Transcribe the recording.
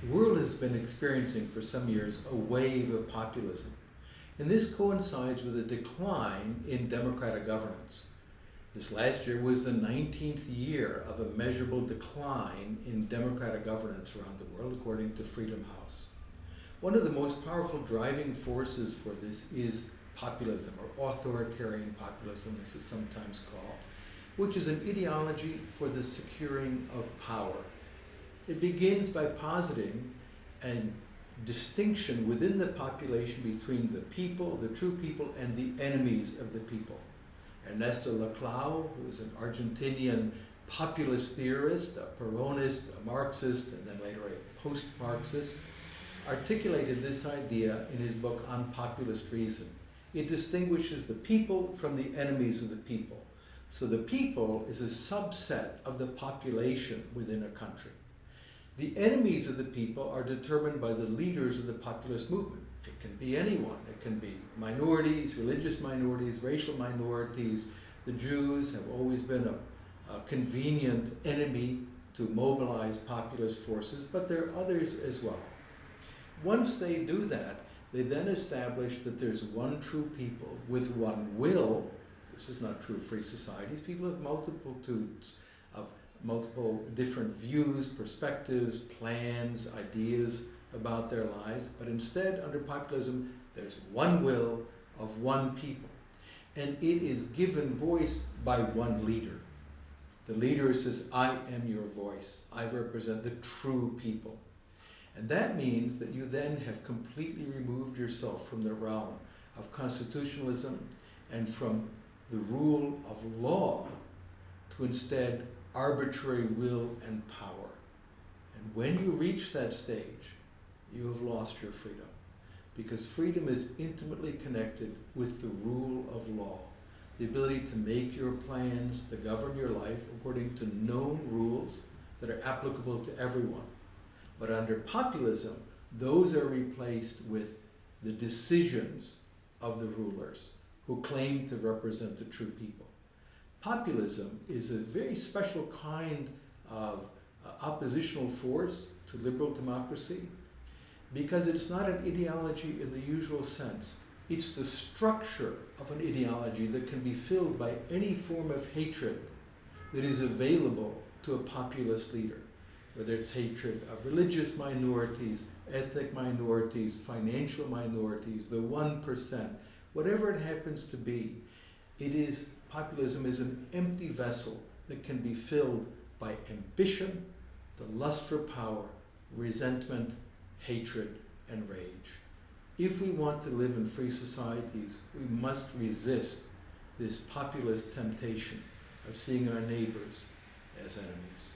The world has been experiencing for some years a wave of populism, and this coincides with a decline in democratic governance. This last year was the 19th year of a measurable decline in democratic governance around the world, according to Freedom House. One of the most powerful driving forces for this is populism, or authoritarian populism, as it's sometimes called, which is an ideology for the securing of power. It begins by positing a distinction within the population between the people, the true people, and the enemies of the people. Ernesto Laclau, who is an Argentinian populist theorist, a Peronist, a Marxist, and then later a post-Marxist, articulated this idea in his book On Populist Reason. It distinguishes the people from the enemies of the people. So the people is a subset of the population within a country. The enemies of the people are determined by the leaders of the populist movement. It can be anyone. It can be minorities, religious minorities, racial minorities. The Jews have always been a convenient enemy to mobilize populist forces, but there are others as well. Once they do that, they then establish that there's one true people with one will. This is not true of free societies. People have multitudes of multiple different views, perspectives, plans, ideas about their lives, but instead, under populism, there's one will of one people. And it is given voice by one leader. The leader says, I am your voice. I represent the true people. And that means that you then have completely removed yourself from the realm of constitutionalism and from the rule of law to instead arbitrary will and power. And when you reach that stage, you have lost your freedom, because freedom is intimately connected with the rule of law, the ability to make your plans, to govern your life according to known rules that are applicable to everyone. But under populism, those are replaced with the decisions of the rulers who claim to represent the true people. Populism is a very special kind of oppositional force to liberal democracy because it's not an ideology in the usual sense. It's the structure of an ideology that can be filled by any form of hatred that is available to a populist leader, whether it's hatred of religious minorities, ethnic minorities, financial minorities, the 1%, whatever it happens to be. Populism is an empty vessel that can be filled by ambition, the lust for power, resentment, hatred, and rage. If we want to live in free societies, we must resist this populist temptation of seeing our neighbors as enemies.